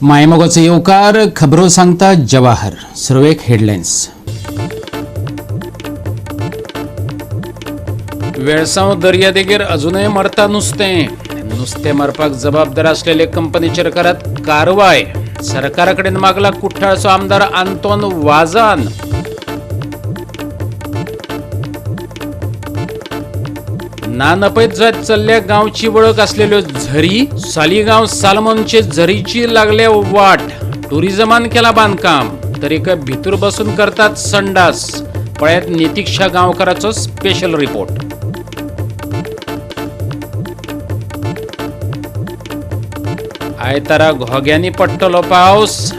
मायमोगाचो येवकार खबरो सांगता जवाहर. सर्वेक हेडलायन्स. वेळसांव दर्यादेगेर अजूनय मरता नुस्तें मारपाक जबाबदार आसलेले कंपनीचेर करात कारवाय. सरकारा कडेन मागला कुठ्ठाळचो आमदार आंतोन वाझान. ना नपैत जायत चल्ल्या गांवची वळख असलेल्यो झरी. सालिगांव सालमोनचे झरीची लागले वाट. टुरिझमान केला बांदकाम तर एका भितर बसून करतात संडास. पळयात नितीक्षा गांवकाराचो स्पेशल रिपोर्ट. आयतारा घोग्यांनी पडटलो पावस.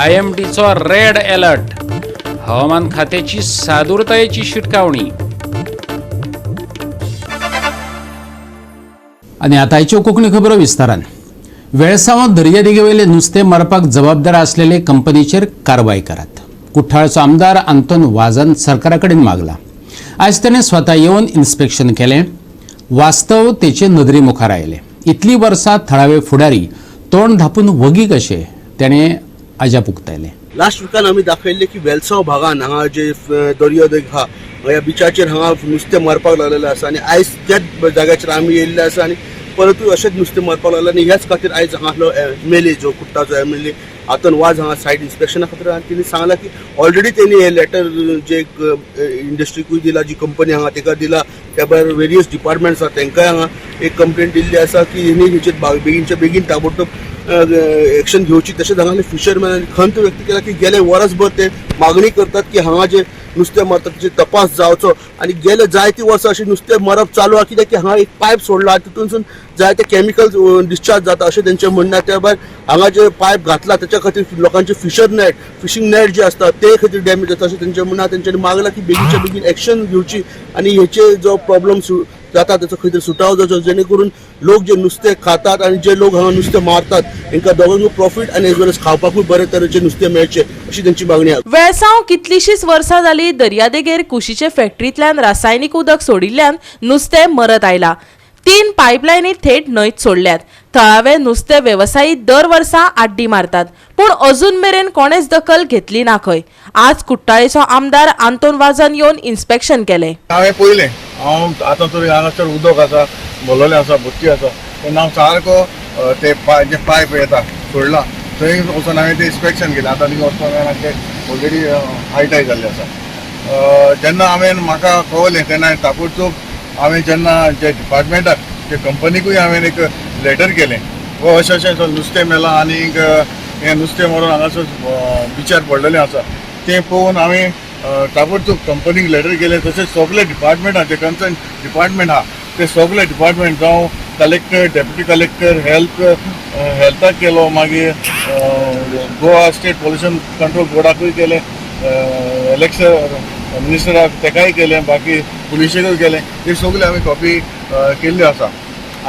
IMDचो रेड अलर्ट. हवामान खात्याची सादूरतायेची शिटकावणी. आणि आतांच्यो कोंकणी खबरो विस्तारान. वेळसांव दर्यादेगेवयले नुस्तें मारपाक जबाबदार आसलेले कंपनीचेर कारवाय करात. कुठ्ठाळचो आमदार आंतोन वाझान सरकारा कडेन मागला. आयज ताणें स्वता येवन इन्स्पेक्शन केलें. वास्तव तेचे नदरे मुखार आयले. इतलीं वर्सां थळावे फुडारी तोंड धापून वगी कशे ताणें अजाप उक्तायलें. लास्ट विकान आमी दाखयल्लें की वेलसांव भागान हांगा जे दर्यादेग आहा ह्या बिचाचेर हांगा नुस्तें मारपाक लागलेलें आसा आनी आयज त्याच जाग्याचेर आमी येयल्ले आसा आनी परतूय अशेंच नुस्तें मारपाक लागला आनी ह्याच खातीर आयज हांगासलो MLA जो कुट्टाचो MLA आंतोन वाझ हांगा सायट इन्स्पेक्शना खातीर आनी तिणी सांगला की ऑलरेडी तेणी हे लेटर जे इंडस्ट्रीकूय दिला, जी कंपनी हांगा ताका दिला, त्या भायर वेरियस डिपार्टमेंट्स आसा तांकांय हांगा एक कंप्लेंट दिल्ली आसा की हेणी हेचेर बेगीनच्या बेगीन ताबडतोब एक्शन घेवची. तशेंच हांगासले फिशरमॅन खंत व्यक्त केला की गेले वर्सभर ते मागणी करतात की हांगा जे नुस्तें मारतात ताचे तपास जावचो आनी गेले जायती वर्सां अशें नुस्तें मारप चालू आहा कित्याक की हांगा एक पायप सोडला तितूनसून जायते कॅमिकल्स डिस्चार्ज जाता अशें तेंचें म्हणणें. त्या भायर हांगा जे पायप घातला ताच्या खातीर लोकांचे फिशिंग नेट जे आसता ते खातीर डॅमेज जाता अशें तेंचें म्हणणें. तेंच्यांनी मागला की बेगीनच्या बेगीन एक्शन घेवची आनी हेचे जो प्रॉब्लम जाता ताचो खंय तरी सुटाव जावचो जेणे करून लोक जे नुस्तें खातात आनी जे लोक हांगा नुस्तें मारतात तांकां दोगांकूय प्रॉफीट आनी एज वेल एज खावपाकूय बरे तरेचें नुस्तें मेळचें अशी तेंची मागणी आसा. वेळसांव कितलीशींच वर्सां जाली दर्यादेगेर कुशीचे फॅक्टरींतल्यान रासायनीक उदक सोडिल्ल्यान नुस्तें मरत आयलां. 3 पायपलायनी थेट न्हंयत सोडल्यात. थळावे नुस्तें वेवसायी दर वर्सा आड्डी मारतात पूण अजून मेरेन कोणेच दखल घेतली ना खंय. आज कुट्टाळेचो आमदार आंतोन वाझान येवन इन्स्पेक्शन केलें. हांवें पळयलें हांव आतां तरी हांगासर उदक आसा, बोलोलें आसा, भट्टी आसा, तेन्ना हांव सारको ते जे पायप येता सोडला थंय वचून हांवें तें इन्स्पेक्शन केलें. आतां तीं वचपाक ते ऑलरेडी हायटाय जाल्लें आसा. जेन्ना म्हाका कळलें तेन्ना हांवें ताबडतोब हांवें जेन्ना जे डिपार्टमेंटाक जे कंपनीकूय हांवें एक लेटर केलें वो अशें नुस्तें मेलां आनीक हें नुस्तें मारून हांगासर बिचार पडलेलें आसा तें पळोवन हांवें ताबडतोब कंपनीक लेटर केलें. तशेंच सगळे डिपार्टमेंट जे कन्सर्न डिपार्टमेंट आहा ते सगळे डिपार्टमेंट जावं कलेक्टर, डेप्युटी कलेक्टर, हेल्थाक केलो, मागीर गोवा स्टेट पोल्युशन कंट्रोल बोर्डाकूय केलें, इलेक्शन मिनिस्टराक तेकाय केलें, बाकी पुलिशेकूय केलें. हे सगळे हांवें कॉपी केल्ल्यो आसा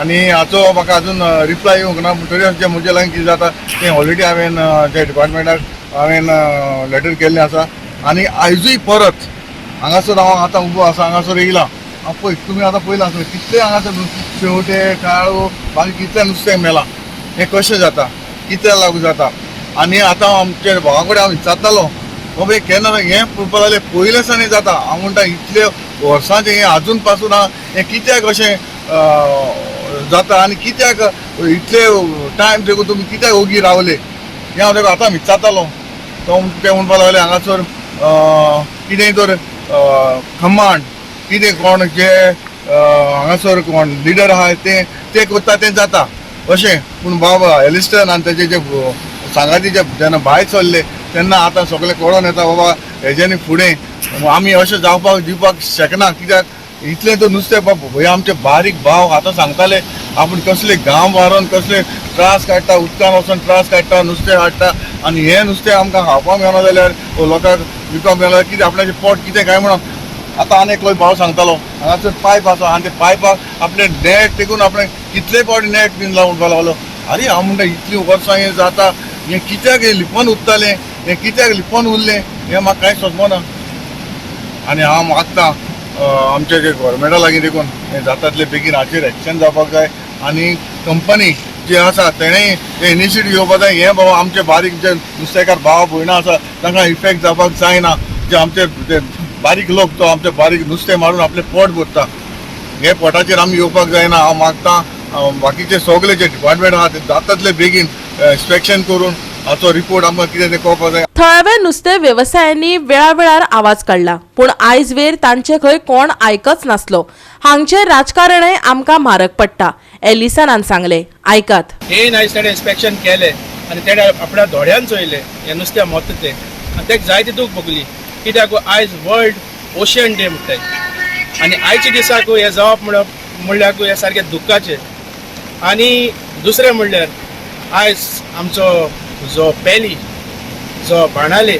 आनी हाचो म्हाका अजून रिप्लाय येवंक ना. तरी जे म्हजे लागीं कितें जाता तें ऑलरेडी हांवें जे डिपार्टमेंटाक हांवें लेटर केल्लें आसा आनी आयजूय परत हांगासर हांव आतां उबो आसा हांगासर येयलां. हांव पळय तुमी आतां पळयलां कितले हांगासर शेवटे, काळो, बाकी कितलें नुस्तें मेलां. हें कशें जाता, कित्याक लागून जाता. आनी आतां आमचे भावा कडेन हांव विचारतालो बाबा केन्ना हें पळोवपाक लागलें पयले सावन जाता. हांव म्हणटा इतले वर्सांचें हें आजून पासून हें कित्याक अशें जाता आनी कित्याक इतले टायम देखून तुमी कित्याक ओगी रावले हें हांव आतां विचारतालो. तो ते म्हणपाक लागले हांगासर कितेंय तर खमांड कितें कोण जे हांगासर कोण लिडर आहा ते करता तें जाता अशें. पूण बाबा एलिस्टन आनी तेजे जे सांगाती जे जेन्ना भायर सरले तेन्ना आतां सगळें कळोन येता बाबा हेज्यानी फुडें आमी अशें जावपाक दिवपाक शकना. कित्याक इतलें तर नुस्तें बाबा हे आमचे बारीक भाव आतां सांगताले आपूण कसले गांव वारोन कसले त्रास काडटा, उदकान वचून त्रास काडटा, नुस्तें हाडटा आनी हें नुस्तें आमकां खावपाक मेळना जाल्यार लोकांक विकपाक मेळना कितें आपल्याचें पोट कितें काय म्हणून. आतां आनी एकलो भाव सांगतालो हांगासर पायप आसा आनी ते पायपाक आपले नेट तेकून आपणे कितले फावटी नेट बीन लावन म्हणपाक लागलो. आरे हांव म्हणटा इतलीं वर्सां हें जाता हें कित्याक हें लिपोन उरतालें, हें कित्याक लिपोन उरलें हें म्हाका कांय समजना. आनी हांव मागतां आमचे जे गव्हर्मेंटा लागीं देखून हें जाता तितलें बेगीन हाचेर एक्शन जावपाक जाय आनी कंपनी जे आसा तेणें ते इनिशिएटीव घेवपाक जाय. हे बाबा आमचे बारीक जे नुस्तेकार भाव भयणां आसा तांकां इफेक्ट जावपाक जायना. जे आमचे ते बारीक लोक तो आमचे बारीक नुस्तें मारून आपलें पोट भरता, हे पोटाचेर आमी येवपाक जायना. हांव मागतां बाकीचे सगळे जे डिपार्टमेंट आहा ते जाता तितले बेगीन इन्स्पेक्शन करून हाचो रिपोर्ट आमकां कितें तें कळपाक जाय. थळाव्या नुस्तें वेवसायांनी वेळावेळार आवाज काडला, पूण आयज वेर तांचे खंय कोण आयकच नासलो. हांगचें राजकारणय आमकां म्हारग पडटा, एलिसनान सांगलें. आयकात. हे आयज ताणें इन्स्पेक्शन केलें आनी तेणें आपल्या दोळ्यान चोयलें हें नुस्तें मरता तें, आनी तेका जायती दूख भोगली. कित्याक आयज वर्ल्ड ओशन डे म्हणटाय आनी आयच्या दिसाक हें जावप म्हणल्यार हें सारकें दुख्खाचें. आनी दुसरें म्हणल्यार आयज आमचो जो पेली जो बाणाले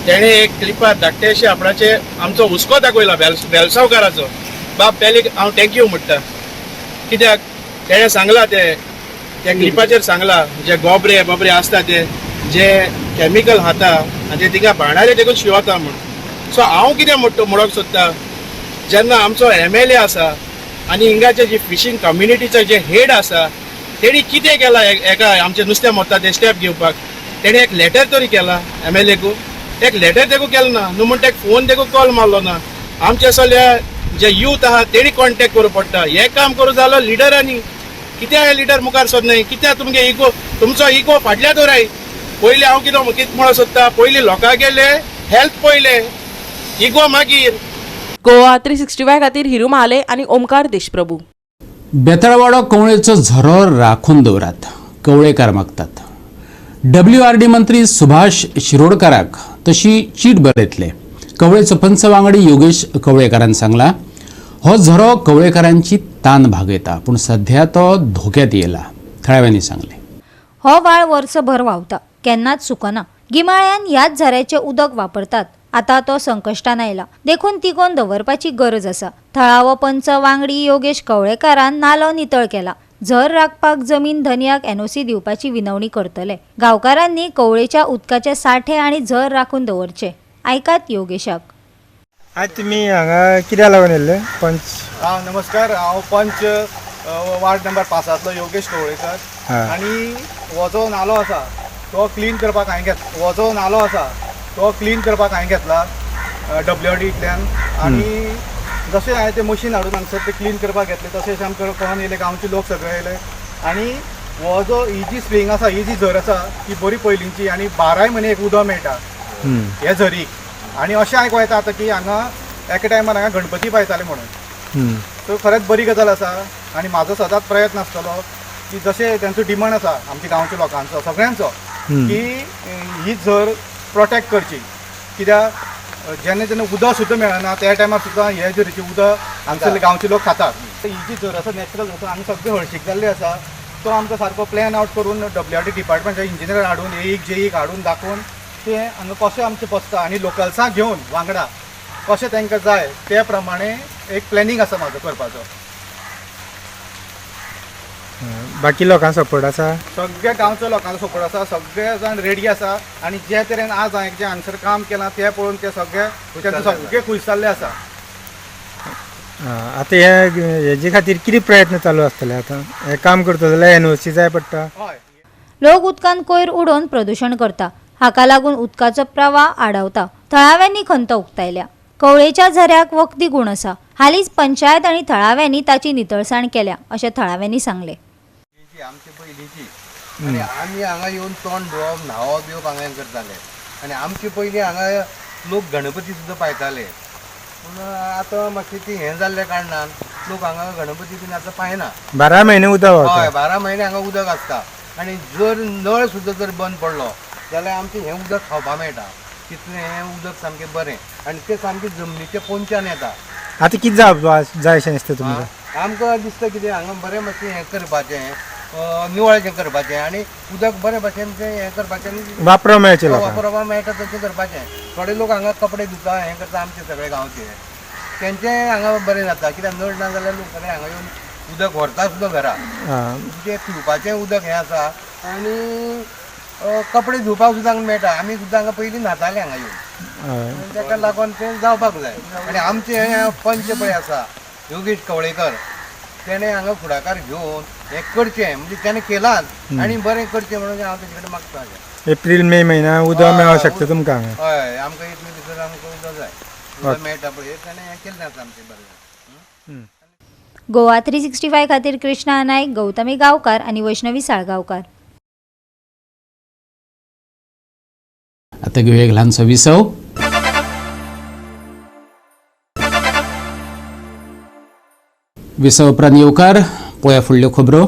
तेणें एक क्लिपार धाकटेशें आपणाचे आमचो हुस्को दाखयला वेलसांवकाराचो. बाब पेलीक हांव थँक्यू म्हणटा, कित्याक तेणें सांगलां त्या क्लिपाचेर सांगलां जे गोबरे आसता ते जे कॅमिकल खाता आनी ते तिका बाणाले देखून शिंवता म्हूण. सो हांव कितें म्हणूंक सोदतां, जेन्ना आमचो MLA आसा आनी हिंगाचे जे फिशींग कम्युनिटीचो जे हेड आसा तेणी कितें केलां एका आमचें नुस्तें मरता तें स्टेप घेवपाक. तेणें एक लेटर तरी केला MLA कू, एक लेटर देखून केलो ना न्हू म्हण तेका फोन देखून कॉल मारलो ना. आमचे सगळ्या जे यूथ आहा तेणी कॉन्टेक्ट करूं पडटा. हें काम करूं जालो लिडरांनी. कित्याक हे लिडर मुखार सरनाय? कित्याक तुमगे इगो तुमचो इगो फाटल्या दवराय. पयलीं हांव कितें म्हणूं सोदता, पयलीं लोकां गेले हेल्थ पयलें, इगो मागीर. गोवा 365 खातीर हिरू महाले आनी ओमकार देशप्रभू. बेताळवाडो कवळेचो झरो राखून दवरात, कवळेकार मागतात. WRD मंत्री सुभाष शिरोडकाराक तशी चीट बरयतले. कवळेचो पंच वांगडी योगेश कवळेकारान सांगला, हो झरो कवळेकारांची तान भागयता, पूण सध्या तो धोक्यात येयला. थळाव्यांनी सांगले. हो वाळ वर्सभर व्हांवता, केन्नाच सुकना. गिमाळ्यान ह्याच झऱ्याचें उदक वापरतात. आता तो संकश्टान आयला, देखून तिगोवन दवरपाची गरज आसा. थळावो पंच वांगडी योगेश कवळेकारान नालो नितळ केला. झर राखपाक जमीन धन्याक NOC दिवपाची विनवणी करतले. गांवकारांनी कवळेच्या उदकाचे साठे आनी झर राखून दवरचे. आयकात योगेशाक. आज तुमी हांगा कित्याक लागून येयल्ले? पंच नमस्कार, हांव पंच वार्ड नंबर 5 योगेश कवळेकर. आनी हो जो नालो आसा तो क्लीन करपाक हांवें घेतला WRDंतल्यान. आनी जशें हांवें तें मशीन हाडून हांगसर तें क्लीन करपाक घेतलें तशेंच आमकां कळोन येयलें, गांवचे लोक सगळे येयले. आनी हो जो ही जी स्प्रिंग आसा, ही जी झर आसा ती बरी पयलींची आनी 12 म्हयने एक उदक मेळटा हे झरीक. आनी अशें आयकूं येता आतां की हांगा एका टायमार हांगा गणपती पायताले म्हणून. सो खरेंच बरी गजाल आसा. आनी म्हाजो सदांच प्रयत्न आसतलो की जशें तेंचो डिमांड आसा आमच्या गांवच्या लोकांचो सगळ्यांचो की ही झर प्रोटेक्ट करची. कित्याक जेन्ना जेन्ना उदक सुद्दां मेळना त्या टायमार सुद्दां हे झरीचें उदक हांगसरले गांवचे लोक खातात. ही जी झर आसा नॅचरल आसा, आमी सगळे हळशीक जाल्ले आसा. तो आमकां सारको प्लॅन आउट करून WRD डिपार्टमेंटचे इंजिनियर हाडून JEEक हाडून दाखोवन ते हांगा कशें आमचें बसता आनी लोकल्सांक घेवन वांगडा कशें तांकां जाय ते प्रमाणे एक प्लॅनिंग आसा म्हाजो करपाचो. बाकी लोकांक सपोर्ट आसा? सगळ्या गांवच्या लोकांचो सपोर्ट आसा, सगळे जाण रेडी आसा. आनी जे तरेन आज हांवें जे हांगसर काम केलां तें पळोवन ते सगळे खूश जाल्ले आसा. आतां हेजे खातीर कितें प्रयत्न चालू आसतले? आतां हें काम करता जाल्यार NOC जाय पडटा. हय, लोक उदकान कोयर उडोवन प्रदूशण करता, हाका लागून उदकाचो प्रवाह आडावता. थळाव्यांनी खंत उक्तायल्या. कवळेच्या झऱ्याक वखदी गूण आसा. हालींच पंचायत आनी थळाव्यांनी ताची नितळसाण केल्या अशें थळाव्यांनी सांगलें. आमची पयलींची आनी आमी हांगा येवन तोंड धुवप न्हावप बिवप हांगा करताले. आनी आमचे पयलीं हांगा लोक गणपती सुद्दां पायताले. पूण आतां मातशें ती हें जाल्ल्या कारणान लोक हांगा गणपती बीन आतां पायना. 12 म्हयने उदक व्हांवता. हय, 12 म्हयने हांगा उदक आसता. आनी जर नळ सुद्दां जर बंद पडलो जाल्यार आमचें हें उदक खावपा मेळटा. तितलें हें उदक सामकें बरें आनी तें सामकें जमनीच्या पोंच्यान येता. आतां कितें जाय अशें दिसता तुमकां? आमकां दिसता कितें हांगा बरें मातशें हें करपाचें, निवळचें करपाचें आनी उदक बरें भाशेन तें हें करपाचें, वापरपाक मेळचें लोकांक. वापरपाक मेळटा तशें करपाचें. थोडे लोक हांगा कपडे धुता हें करता आमचे सगळे गांवचे, तेंचें हांगा बरें जाता. कित्याक नळ ना जाल्यार लोक सगळे हांगा येवन उदक व्हरता सुद्दां घरा. तें पिवपाचें उदक हें आसा आनी कपडे धुवपाक सुद्दां हांगा मेळटा. आमी सुद्दां हांगा पयलीं न्हाताले हांगा येवन. ताका लागून तें जावपाक जाय. आनी आमचें हें पंच पळय आसा योगेश कवळेकर, तेणे हांगा फुडाकार घेवन हें करचें म्हणजे तेणें केलाच आनी बरें करचें म्हणून हांव तेजे कडेन मागता. एप्रील मे महिना उदक मेळों शकता तुमकां हांगा. हय आमकां इतले भितर आमकां उदक जाय. उदक मेळटा पळय तेणें हें केलें आसा आमचें बरें. गोवा 365 खातीर कृष्णा नायक, गौतमी गांवकार आणि वैष्णवी साळगांवकार. आता घेऊया एक लहानसा विसव. विसव उपरांत येवकार पळया फुडल्यो खबरो.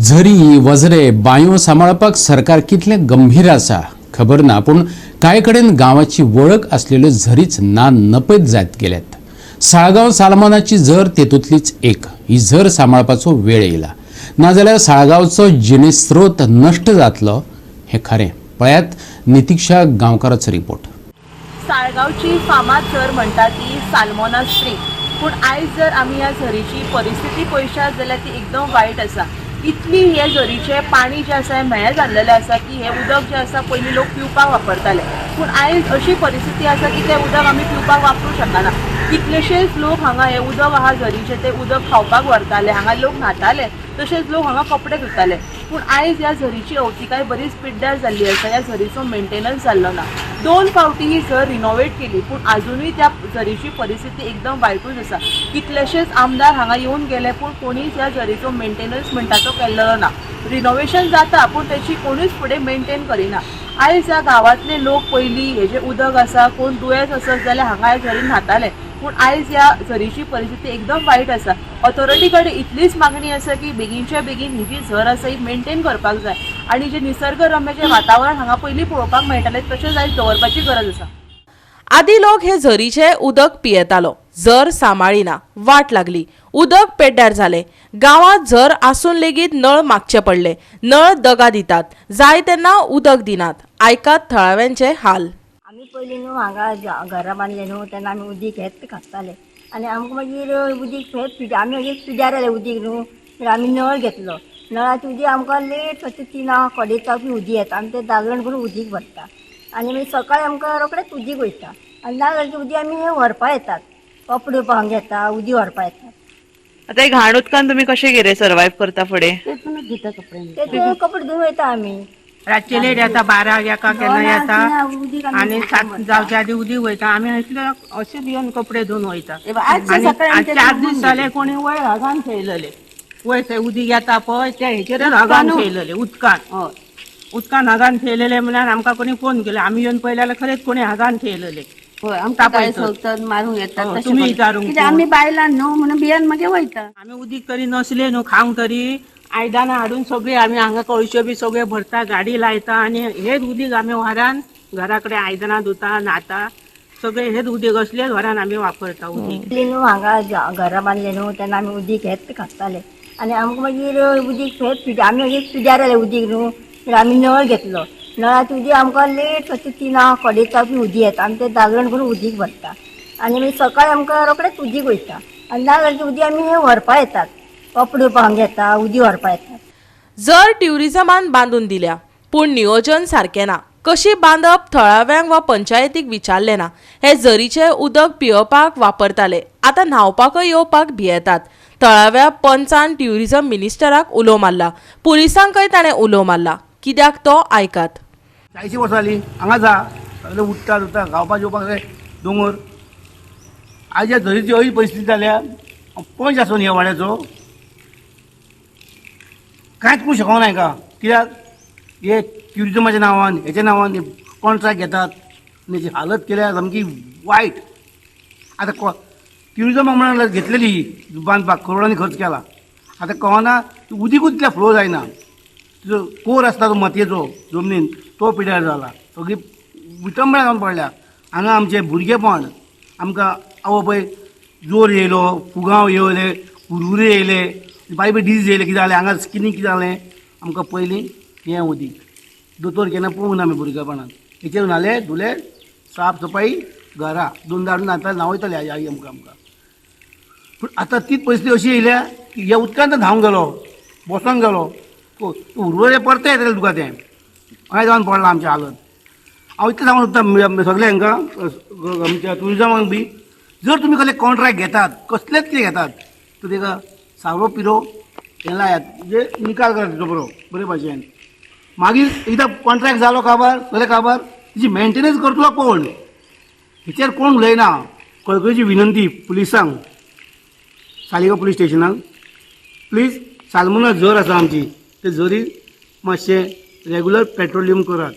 झरी वजरे बांयो सांबाळपाक सरकार कितलें गंभीर आसा खबर ना, पूण कांय कडेन गांवाची वळख आसलेल्यो झरीच ना नपयत जायत गेल्यात. साळगांव सालमोनाची झर तेतूंतलीच एक. ही झर सांबाळपाचो वेळ येयला, नाजाल्यार साळगांवचो जिणेस्रोत नश्ट जातलो हें खरें. पळयात नितीक्षा गांवकाराचो रिपोर्ट. साळगांवची फामाद झर म्हणटा ती सालमोना स्ट्रीम, पूण आयज जर आमी ह्या झरीची परिस्थिती पळयशात जाल्यार ती एकदम वायट आसा. इतली हे झरीचे पाणी जे आसा म्हेळें जाल्लेलें आसा की हे उदक जे आसा पयलीं लोक पिवपाक वापरताले, पूण आयज अशी परिस्थिती आसा की तें उदक आमी पिवपाक वापरूंक शकना. कितलेशेच लोक हांगा हे उदक आहा झरीचे ते उदक खावपाक व्हरताले, हांगा लोक न्हाताले, तशेंच लोक हांगा कपडे धुताले. पूण आयज ह्या झरीची अवतिकाय बरीच पिड्ड्यार जाल्ली आसा. ह्या झरीचो मेंटेनन्स जाल्लो ना. 2 फावटी ही झर रिनोवेट केली, पूण आजुनूय त्या झरीची परिस्थिती एकदम वायटूच आसा. कितलेशेच आमदार हांगा येवन गेले, पूण कोणीच ह्या झरीचो मेंटेनन्स म्हणटा तो केल्लो ना. रिनोवेशन जाता, पूण तेची कोणूच फुडें मेंटेन करिना. आयज ह्या गांवांतले लोक पयलीं हे जे उदक आसा, कोण दुयेंस आसत जाल्यार हांगा ह्या झरीन न्हाताले, पूण आयज ह्या झरीची परिस्थिती एकदम वायट आसा. ऑथॉरिटी कडेन इतलीच मागणी आसा की बेगीनच्या बेगीन ही जी झर आसा ही मेंटेन करपाक जाय आनी जे निसर्गरम्य जे वातावरण हांगा पयलीं पळोवपाक मेळटालें तशेंच आयज दवरपाची गरज आसा. आदी लोक हे झरीचे उदक पियेतालो. झर सांबाळिना, वाट लागली, उदक पेड्ड्यार जालें. गांवांत झर आसून लेगीत नळ मागचे पडले. नळ दगा दितात, जाय तेन्ना उदक दिनात. आयकात थळाव्यांचे हाल. आमी पयलीं न्हू हांगा घरा बांदले न्हू तेन्ना आमी उदीक हेत घातताले आनी आमकां मागीर उदीक हेत आमी मागीर पिड्यार जालें उदीक न्हू, तर आमी नळ घेतलो. नळाचें उदीक आमकां लेट अशें 3 कडेचा बी उदीक येता. आमी तें दागण करून उदीक भरता आनी मागीर सकाळीं आमकां रोखडेंच उदीक वयता. आनी ना जाल्यार उदीक आमी व्हरपा येतात, कपडे पावंक येता, उदीक व्हरपा येतात. आतां घाण उदकान तुमी कशें कितें सर्वायव करता फुडें? तेतूनच घेता कपडे, तेतून कपडे धुवन वयता आमी. रातचे लेट येता 12 एका केन्ना येता आनी 7 जावच्या आदी उदीक वयता. आमी अशें येवन कपडे धुवन वयता. आनी 4 दीस जाले कोणी वयर हगान थेयलेले, वयर थंय उदीक येता पळय त्या हेचेर हगान थेयलेले उदकान हगान थेयलेले म्हळ्यार आमकां कोणी फोन केले. आमी येवन पळयले जाल्यार खरेंच कोणी हगान थेयलेले. मारूंक येता तुमी विचारूंक आमी बायलां न्हू म्हणून बियान मागीर वयता. आमी उदीक तरी नसले न्हू खावंक तरी आयदनां हाडून सगळी आमी हांगा कळश्यो बी सगळे भरता, गाडी लायता आनी हेच उदीक आमी व्हरान घरा कडेन आयदनां धुता, न्हाता, सगळे हेच उदीक असलेच व्हरान आमी वापरता उदीक. पयलीं न्हू हांगा घरा बांदले न्हू तेन्ना आमी उदीक हेत घातताले आनी आमकां मागीर उदीक हेत आमी मागीर पिड्यार जालें उदीक न्हू, तर आमी नळ घेतलो. नळाचें उदीक आमकां लेट अशें 3 कडेचा बी उदीक येता. आमी तें दागण करून उदीक भरता आनी मागीर सकाळीं आमकां रोखडेंच उदीक वयता. आनी ना जाल्यार उदीक आमी व्हरपा येतात, कपडे पावंक येता, उदीक व्हरपा येतात. जर ट्युरिझमान बांदून दिल्या, पूण नियोजन सारकें ना. कशी बांदप थळाव्यांक वा पंचायतीक विचारलें ना. हे झरीचे उदक पियेवपाक वापरताले, आतां न्हावपाकय येवपाक भियेतात. थळाव्या पंचान ट्युरिझम मिनिस्टराक उलो मारला, पुलिसांकय ताणें उलो मारला. कित्याक तो आयकात. 40 वर्सां जालीं हांगा सगळें उठता धुता खावपाक जेवपाक सगळें दोंगर. आज ह्या झरीची अशी परिस्थिती जाल्या पंच आसून ह्या वाड्याचो कांयच करूंक शकना हांकां. कित्याक हे ट्युरिझमाच्या नांवान हेच्या नांवान कॉन्ट्रॅक्ट घेतात आनी हेची हालत केल्या सामकी वायट. आतां ट्युरिझमा म्हणून घेतलेली बांदपाक करोडांनी खर्च केला. आतां कळना उदीकूच इतलें फ्लो जायना. जो कोर आसता तो मातयेचो जमनीन तो पिड्यार जाला. सगळी विटंबना जावन पडल्या. हांगा आमचें भुरगेपण आमकां आवो पळय जोर येयलो, फुगांव येयले, कुरकुरे येयले, बारीक बारीक डीस येयले. कितें जालें हांगा स्किनीक कितें जालें आमकां पयलीं हें उदीक दोतोर केन्ना पळोवंक ना आमी भुरगेपणान. हेचेर न्हाले धुले साफ सफाई घरा 2 दाडून न्हाता न्हावयताले आई आमकां. पूण आतां तीच परिस्थिती अशी येयल्या की ह्या उदकांत न्हावंक गेलो, बसोंक गेलो, उर्वरे परते येतलें तुका तें अशें जावन पडलां आमचें हालत. हांव इतलें सांगूंक सोदता सगळें हांकां आमच्या ट्युरिझमाक बी, जर तुमी कसले कॉन्ट्रॅक्ट घेतात कसलेच कितें घेतात तर ताका सारो पिरो हे लायात म्हणजे निकाल करा तिचो बरे भाशेन मागीर एकदा कॉन्ट्रॅक्ट जालो काबार जाल्यार काबार तिची मेंटेनन्स करतलो कोण हेचेर कोण उलयना कळकळीची विनंती पुलिसांक सालिगांव पुलीस स्टेशनाक प्लीज सालमोना झर आसा आमची ते झरी मातशें रेगुलर पेट्रोलियम करात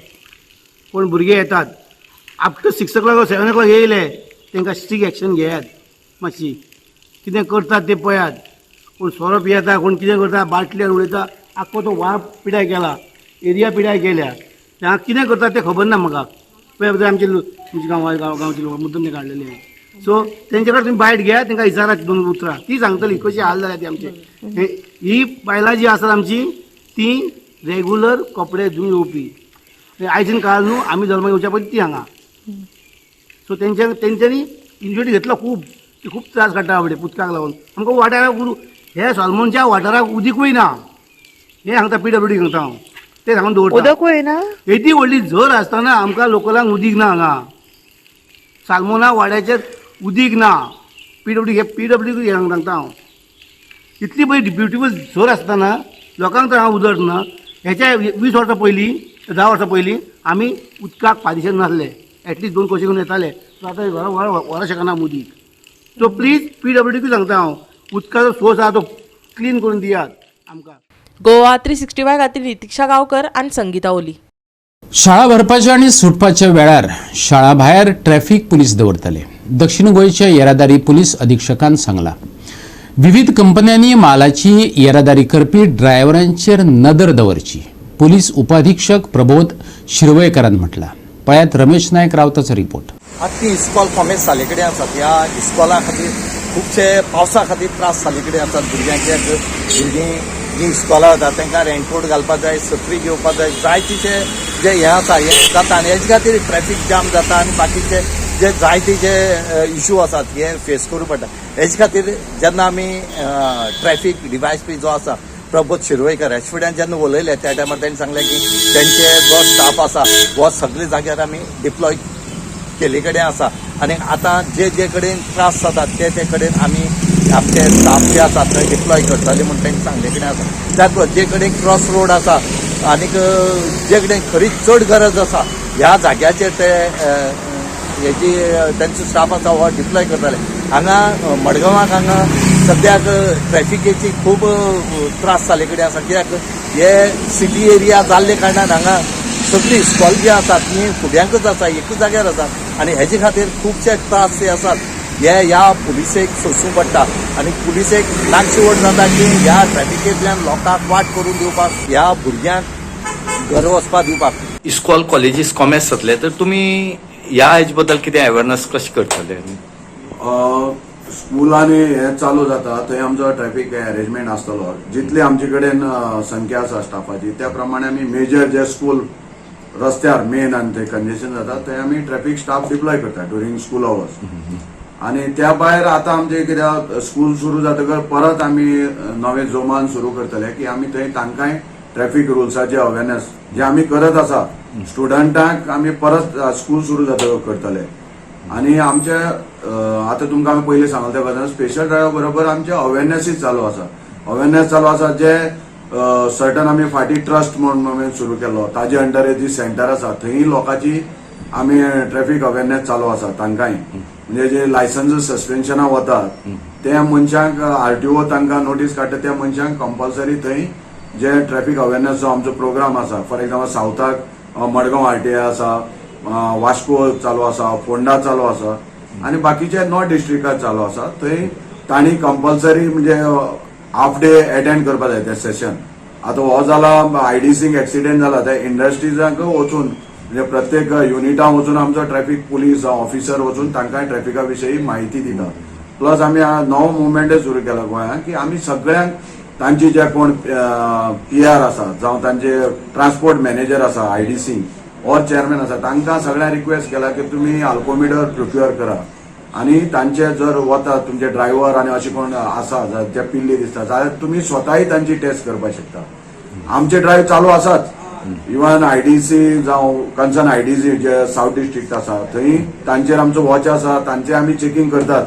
कोण भुरगे येतात आफ्टर 6 o'clock or 7 o'clock येयले तांकां स्ट्रीक एक्शन घेयात मातशी कितें करतात ते पळयात कोण सोरो पियेता कोण कितें करता बाटल्यार उडयता आख्खो तो वार पिडाय केला एरिया पिडाय केल्या त्या कितें करतात तें खबर ना म्हाका पळय आमचे गांवचे लोक मुद्दम ते काडलेले सो तेंचे कडेन तुमी बायट घेयात तांकां विचारात 2 उतरां ती सांगतली कशी हाल जाल्या ती आमचे ही बायलां जी आसात आमची ती रेगुलर कपडे धुवन येवपी आयजन काल न्हू आमी जल्मा येवच्या पयलीं ती हांगा सो तेंच्यांनी इनिशिएटीव घेतलो खूब त्रास काडटा आवडे उदकाक लागून आमकां वाठाराक हे सलमोनच्या वाठाराक उदीकूय ना हे सांगता PWD सांगता हांव ते सांगून दवरता उदकूय ना येदी व्हडली झर आसतना आमकां लोकलांक उदीक ना हांगा सालमोना वाड्याचेर उदीक ना PWD सांगता हांव इतली बरी ब्युटिफूल झर आसतना लोकांक तर हांव उदक ना हेच्या 20 वर्सां पयलीं 10 वर्सां पयलीं आमी उदकाक पारिशन नासले एटलीस्ट 2 कशे करून येताले सो आतां व्हरा शकना उदीक सो प्लीज PWD सांगता हांव उदकाचो सोर्स आहा तो क्लीन करून दियात आमकां गोवा 365 खातीर नितिक्षा गांवकर आनी संगीता ओली. शाळा भरपाच्या आणि सुटपाच्या वेळार शाळा भायर ट्रॅफिक पुलीस दवरतले. दक्षिण गोंयच्या येरादारी पुलीस अधीक्षकान सांगला. विविध कंपन्यांनी मालाची येरादारी करपी ड्रायव्हरांचेर नदर दवरची. पुलीस उपाधीक्षक प्रबोध शिरवयकरान म्हटला. पळयात रमेश नायक रावताचो रिपोर्ट. ती इस्कॉल कॉमेज साले कडेन आसात. ह्या इस्कॉला खातीर खुबशे पावसा खातीर त्रास साले कडेन आसात. भुरग्यांचे भुरगीं जी इस्कॉला वतात तांकां रेनकोट घालपाक जाय, सत्री घेवपाक जाय, जायतीचे जे हें आसा हें जाता आनी हेजे खातीर ट्रॅफीक जाम जाता आनी बाकीचे जे जायते जे इश्यू आसात हे फेस करूं पडटा. हेजे खातीर जेन्ना आमी ट्रॅफीक डीवायएसपी जो आसा प्रबोध शिरवयकर हेचे फुड्यान जेन्ना उलयले त्या टायमार तांणी सांगलें की तेंचे जो स्टाफ आसा हो सगळे जाग्यार आमी डिप्लॉय केले कडेन आसा आनी आतां जे कडेन त्रास जातात ते कडेन आमी आमचे स्टाफ जे आसात थंय डिप्लॉय करतले म्हूण तांणी सांगले कडेन आसा. त्याच जे कडेन क्रॉस रोड आसा आनीक जे कडेन खरीच चड गरज आसा ह्या जाग्याचेर ते हेजी तांचो स्टाफ आसा हो डिप्लॉय करतले. हांगा मडगांवाक हांगा सद्याक ट्रॅफिकेची खूब त्रास जाले कडेन आसा कित्याक हे सिटी एरिया जाल्ले कारणान हांगा सगळी इस्कॉल जी आसात ती फुड्यांकच आसा, एकूच जाग्यार आसा आनी हेजे खातीर खुबशे त्रास जे आसात हे ह्या पुलिसेक सोंसूं पडटा आनी पुलिसेक लागशिवड जाता की ह्या ट्रॅफिकेंतल्यान लोकांक वाट करून दिवपाक ह्या भुरग्यांक घर वचपाक दिवपाक. इस्कॉल कॉलेजीस कॉमर्स जातले तर तुमी ह्या हेजे बद्दल कितें अवेरनस कशें करतले? स्कुलांनी हे चालू जाता थंय आमचो ट्रॅफिक अरेंजमेंट आसतलो. जितली आमचे कडेन संख्या आसा स्टाफाची त्या प्रमाणे आमी मेजर जे स्कूल रस्त्यार मेन आनी थंय कंजेशन जाता थंय आमी ट्रॅफिक स्टाफ डिप्लॉय करता ड्युरींग स्कूल अवर्स. आनी त्या भायर आतां आमचे कित्याक स्कूल सुरू जातकर परत आमी नवे जोमान सुरू करतले की आमी थंय तांकांय ट्रॅफिक रुल्साचे अवेरनेस जे आमी करत आसा स्टुडंटांक आमी परत स्कूल सुरू जातकर करतले. आनी आमचे आतां तुमकां हांवें पयलीं सांगले त्या बद्दल स्पेशल ड्रायव्ह बरोबर आमचे अवेरनेसूय चालू आसा. अवेरनेस चालू आसा जे सर्टन आमी फाटीं ट्रस्ट म्हणून सुरू केल्लो ताजे अंडर जी सेंटर आसा थंय लोकांची आमी ट्रॅफिक अवेरनेस चालू आसा तांकांय म्हणजे जे लायसन्स सस्पेन्शनां वतात त्या मनशांक RTO तांकां नोटीस काडटा त्या मनशांक कंपल्सरी थंय जे ट्रॅफिक अवेरनेस जो आमचो प्रोग्राम आसा फॉर एक्झाम्पल सावथाक मडगांव RTI आसा, वास्को चालू आसा, फोंडा चालू आसा आनी बाकीचे नॉर्थ डिस्ट्रिक्टात चालू आसा थंय तांणी कंपल्सरी म्हणजे हाफ डे अटेंड करपाक जाय ते सेशन. आतां हो जाला IDCक एक्सिडेंट जाला त्या इंडस्ट्रीजांक वचून म्हणजे प्रत्येक युनिटान वचून आमचो ट्रॅफिक पुलीस ऑफिसर वचून तांकांय ट्रॅफिका विशयी म्हायती दिता. प्लस आमी नवो मुवमेंटूय सुरू केला गोंयांत की आमी सगळ्यांक तांची जे कोण PR आसा जावं तांचे ट्रान्सपोर्ट मॅनेजर आसा IDC और चेअरमॅन आसा तांकां सगळ्यांक रिक्वेस्ट केला की तुमी अल्कोमिटर प्रिपेअर करा आनी तांचे जर वता तुमचे ड्रायव्हर आनी अशें कोण आसा जर ते पिल्ली दिसता जाल्यार तुमी स्वताय तांची टेस्ट करपाक शकता. आमचे ड्रायव्ह चालू आसात. इवन IDC जावं कन्सर्न IDC जे साऊथ डिस्ट्रिक्ट आसा थंय तांचेर आमचो वॉच आसा तांचे आमी चेकिंग करतात.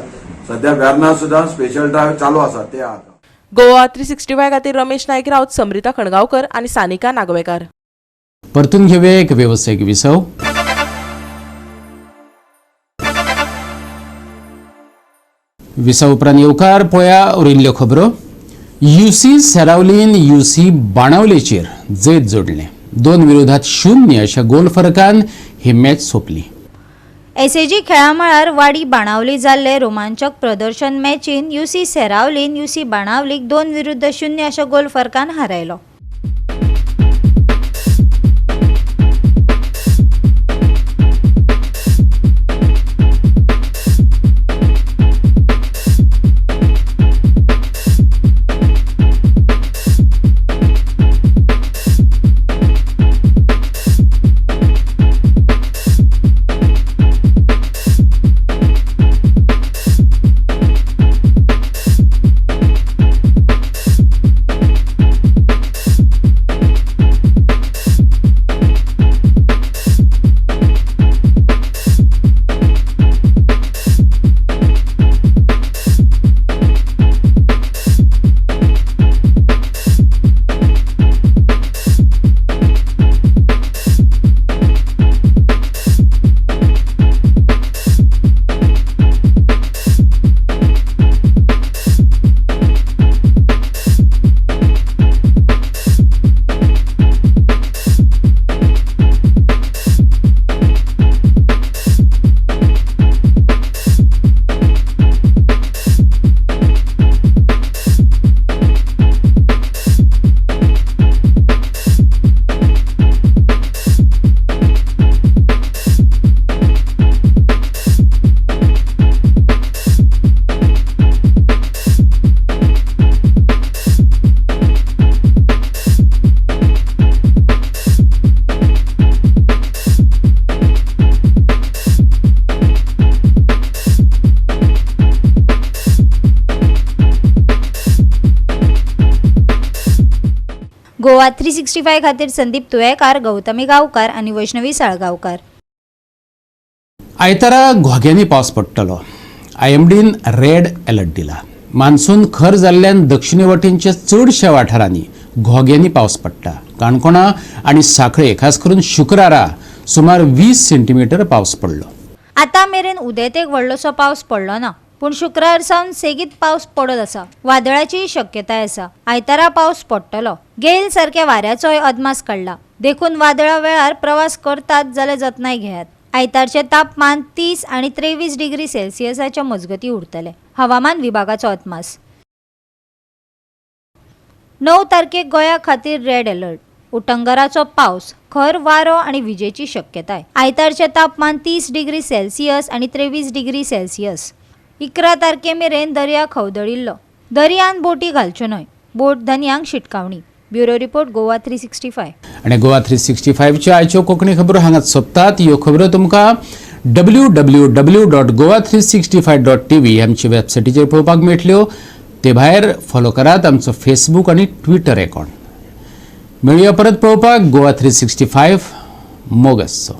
सध्या वेर्ना सुद्दां स्पेशल ड्रायव्ह चालू आसा ते आता. गोवा 365 खातीर रमेश नाईक राऊत, समृता खणगावकर आणि सानिका नागवेकर. परतून घेऊया एक व्यावसायिक विसव. विसव उपरांत येवकार पळया उरिल्ल्यो खबरो. UC सेरावलीन UC बाणावलेचेर जैत जोडले. 2 विरोधात 0 अशा गोल फरकान ही मॅच सोंपली. एसएजी खेळामळार वाडी बाणावली जाल्ले रोमांचक प्रदर्शन मॅचीन UC सेरावलीन UC बाणावलीक 2-0 अशा गोल फरकान हारयलो. गोवा 365 खातीर संदीप तुयेकार, गौतमी गांवकार आणि वैष्णवी साळगांवकार. आयतारा घोग्यांनी पावस पडटलो. IMDन रेड अलर्ट दिला. मान्सून खर जाल्ल्यान दक्षिणे वटेनच्या चडशा वाठारांनी घोग्यांनी पावस पडटा. काणकोणा आणि सांखळे खास करून शुक्रारा सुमार 20 सेंटीमीटर पावस पडलो. आता मेरेन उदेतेक व्हडलोसो पावस पडलो ना, पूण शुक्रार सावन सेगीत पावस पडत आसा. वादळाची शक्यताय आसा. आयतारा पावस पडटलो. गेल सारख्या वाऱ्याचोय अदमास काडला. देखून वादळा वेळार प्रवास करतात जाल्यार जतनाय घेयात. आयतारचे तापमान 30 आणि 23 डिग्री सेल्सियसाच्या मजगती उरतले. हवामान विभागाचो अदमास. 9 तारखेक गोंया खातीर रेड अलर्ट. उटंगराचो पावस, खर वारो आणि विजेची शक्यताय. आयतारचे तापमान 30 डिग्री सेल्सियस आणि 23 डिग्री सेल्सियस. 11 तारखे मेरेन दर्या खवदळिल्लो. दर्यान बोटी घालच्यो न्हय. बोट धन्यांक शिटकावणी. Bureau report Goa 365. आणि गोवा 365च्या आयच्यो कोंकणी खबरो हांगाच सोंपतात. ह्यो खबरो तुमकां www.goa365.tv आमचे वेबसायटीचेर पळोवपाक मेळटल्यो. ते भायर फॉलो करात आमचो फेसबूक आणि ट्विटर अकाउंट. मेळुया परत पळोवपाक गोवा 365 मोग आसचो.